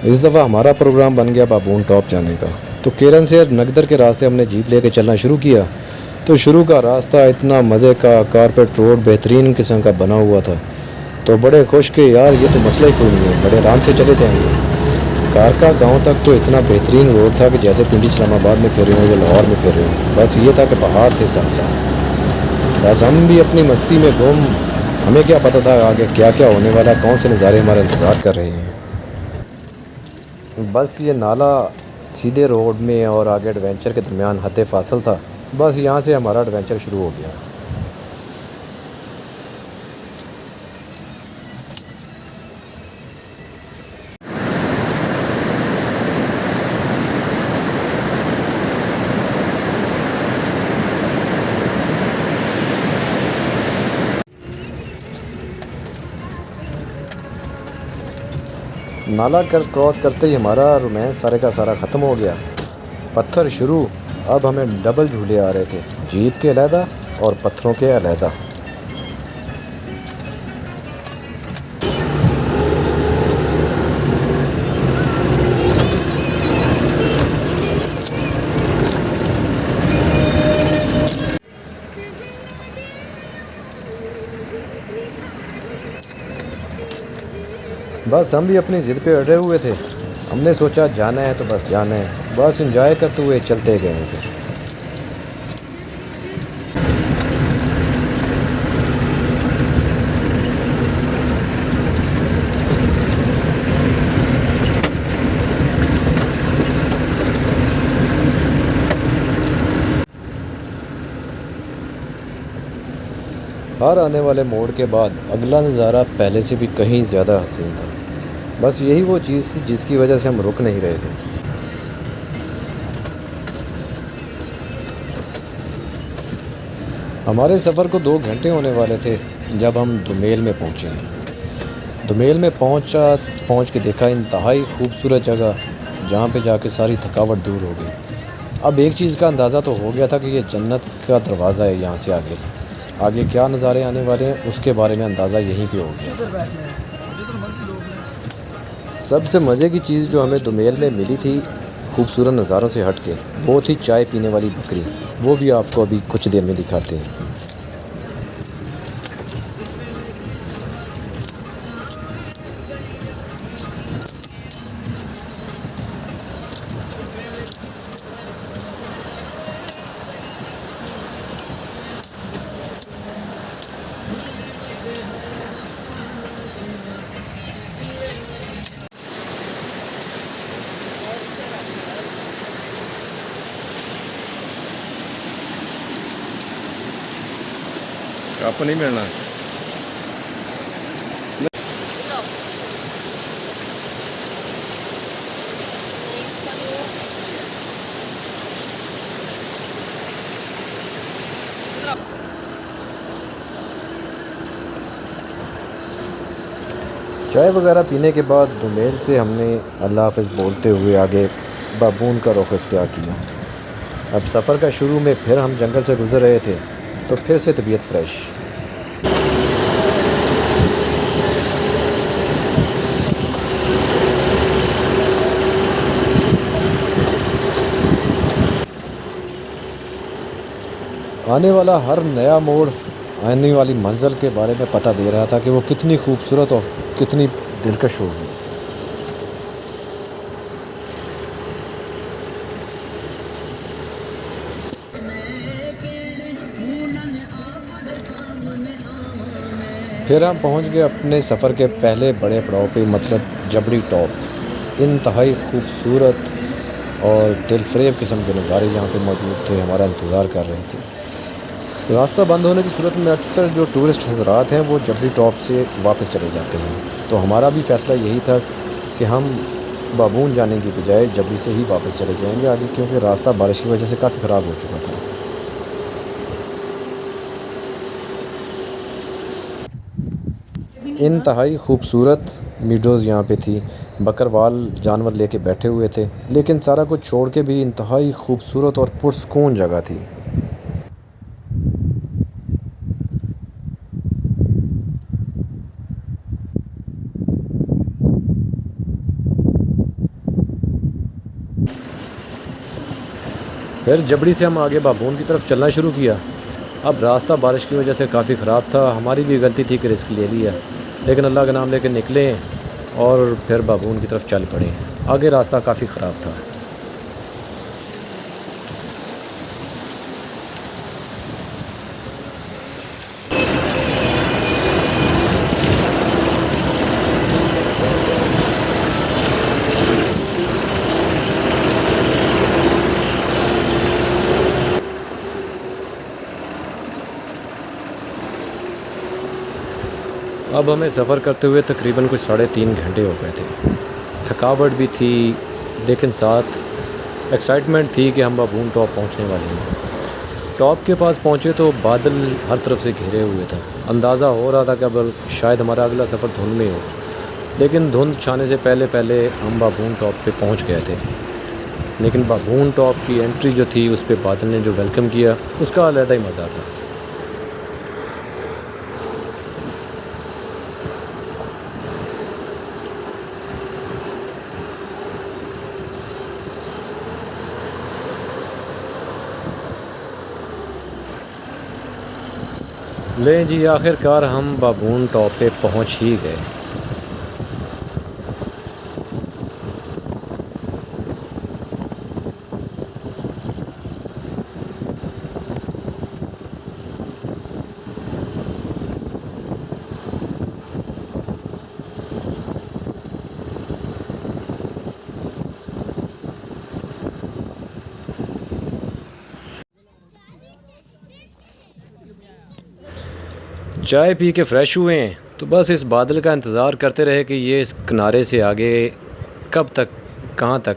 इस दफ़ा हमारा प्रोग्राम बन गया बाबून टॉप जाने का। तो केरन से नगदर के रास्ते हमने जीप लेके चलना शुरू किया। तो शुरू का रास्ता इतना मज़े का, कारपेट रोड बेहतरीन किस्म का बना हुआ था। तो बड़े खुश के यार ये तो मसला ही कोई नहीं है, बड़े आराम से चले जाएंगे। कारका गांव तक तो इतना बेहतरीन रोड था कि जैसे पिंडी इस्लामाबाद में फिर रहे हो या लाहौर में फिर रहे हो। बस ये था कि पहाड़ थे साथ साथ। बस हम भी अपनी मस्ती में गुम। हमें क्या पता था आगे क्या क्या होने वाला, कौन से नज़ारे हमारा इंतज़ार कर रहे हैं। बस ये नाला सीधे रोड में और आगे एडवेंचर के दरमियान हद फासल था। बस यहाँ से हमारा एडवेंचर शुरू हो गया। नाला कर क्रॉस करते ही हमारा रोमांस सारे का सारा ख़त्म हो गया। पत्थर शुरू। अब हमें डबल झूले आ रहे थे, जीप के अलहदा और पत्थरों के अलहदा। बस हम भी अपनी ज़िद पे अड़े हुए थे। हमने सोचा जाना है तो बस जाना है, बस इंजॉय करते हुए चलते गए फिर। हर आने वाले मोड़ के बाद अगला नज़ारा पहले से भी कहीं ज़्यादा हसीन था। बस यही वो चीज़ थी जिसकी वजह से हम रुक नहीं रहे थे। हमारे सफ़र को 2 घंटे होने वाले थे जब हम दुमेल में पहुँचे। दुमेल में पहुँच के देखा इंतहाई खूबसूरत जगह, जहाँ पे जाके सारी थकावट दूर हो गई। अब एक चीज़ का अंदाज़ा तो हो गया था कि ये जन्नत का दरवाज़ा है। यहाँ से आगे आगे क्या नज़ारे आने वाले हैं उसके बारे में अंदाज़ा यहीं पे हो गया था। सबसे मज़े की चीज़ जो हमें दुमेल में मिली थी खूबसूरत नज़ारों से हट के, वो थी चाय पीने वाली बकरी। वो भी आपको अभी कुछ देर में दिखाते हैं। आपको नहीं मिलना। चाय वगैरह पीने के बाद दुमेल से हमने अल्लाह हाफ़िज़ बोलते हुए आगे बाबून का रुख इख्तियार किया। अब सफ़र का शुरू में फिर हम जंगल से गुज़र रहे थे, तो फिर से तबीयत फ़्रेश। आने वाला हर नया मोड़ आने वाली मंज़िल के बारे में पता दे रहा था कि वो कितनी खूबसूरत और कितनी दिलकश होगी। फिर हम पहुंच गए अपने सफ़र के पहले बड़े पड़ाव पे, मतलब जबड़ी टॉप। इंतहाई खूबसूरत और दिलफरेब किस्म के नज़ारे यहाँ पे मौजूद थे, हमारा इंतज़ार कर रहे थे। रास्ता बंद होने की सूरत में अक्सर जो टूरिस्ट हजरात हैं वो जबड़ी टॉप से वापस चले जाते हैं। तो हमारा भी फ़ैसला यही था कि हम बाबून जाने की बजाय जबड़ी से ही वापस चले जाएंगे आगे, क्योंकि रास्ता बारिश की वजह से काफ़ी ख़राब हो चुका था। इंतहाई खूबसूरत मीडोज़ यहाँ पे थी। बकरवाल जानवर लेके बैठे हुए थे, लेकिन सारा कुछ छोड़ के भी इंतहाई खूबसूरत और पुरसकून जगह थी। फिर जबड़ी से हम आगे बाबून की तरफ चलना शुरू किया। अब रास्ता बारिश की वजह से काफ़ी ख़राब था, हमारी भी गलती थी कि रिस्क ले लिया, लेकिन अल्लाह का नाम लेके निकले और फिर बाबून की तरफ चल पड़े। आगे रास्ता काफ़ी ख़राब था। अब हमें सफ़र करते हुए तकरीबन कुछ 3.5 घंटे हो गए थे। थकावट भी थी, लेकिन साथ एक्साइटमेंट थी कि हम बाबून टॉप पहुंचने वाले हैं। टॉप के पास पहुंचे तो बादल हर तरफ से घिरे हुए था। अंदाज़ा हो रहा था कि अब शायद हमारा अगला सफ़र धुंध में हो, लेकिन धुंध छाने से पहले पहले हम बाबून टॉप पे पहुंच गए थे। लेकिन बाबून टॉप की एंट्री जो थी उस पर बादल ने जो वेलकम किया उसका अलग ही मज़ा था। ले जी, आखिरकार हम बाबून टॉप पे पहुंच ही गए। चाय पी के फ़्रेश हुए हैं तो बस इस बादल का इंतज़ार करते रहे कि ये इस किनारे से आगे कब तक, कहाँ तक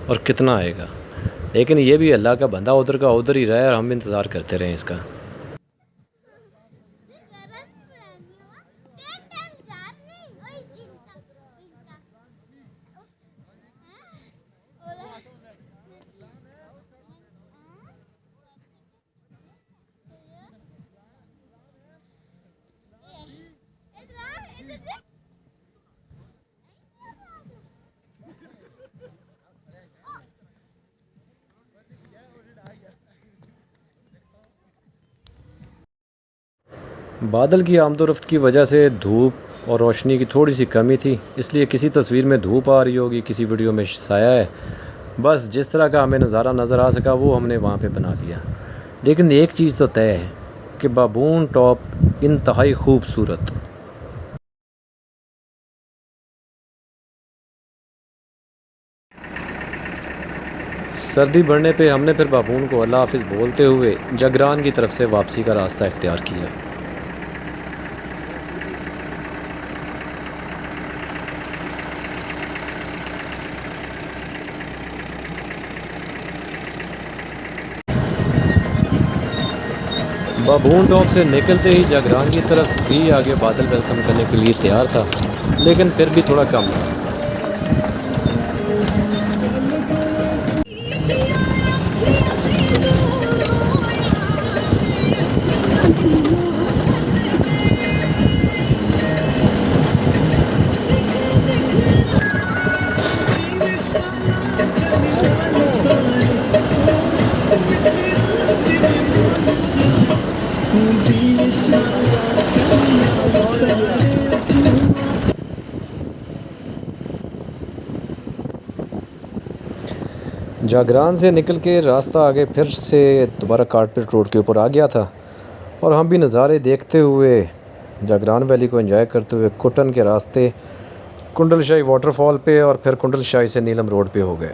और कितना आएगा। लेकिन ये भी अल्लाह का बंदा उधर का उधर ही रहा और हम भी इंतज़ार करते रहे इसका। बादल की आमदोरफ्त की वजह से धूप और रोशनी की थोड़ी सी कमी थी, इसलिए किसी तस्वीर में धूप आ रही होगी, किसी वीडियो में साया है। बस जिस तरह का हमें नज़ारा नज़र आ सका वो हमने वहाँ पे बना लिया। लेकिन एक चीज़ तो तय है कि बाबून टॉप इंतहाई खूबसूरत। सर्दी बढ़ने पे हमने फिर बाबून को अल्लाह हाफिज़ बोलते हुए जगरान की तरफ से वापसी का रास्ता इख्तियार किया। बाबून टॉप से निकलते ही जगरान की तरफ भी आगे बादल वेलकम करने के लिए तैयार था, लेकिन फिर भी थोड़ा कम था। जागरान से निकल के रास्ता आगे फिर से दोबारा कारपेट रोड के ऊपर आ गया था और हम भी नज़ारे देखते हुए जागरान वैली को एंजॉय करते हुए कुटन के रास्ते कुंडल शाही वाटरफॉल पे और फिर कुंडल शाही से नीलम रोड पे हो गए।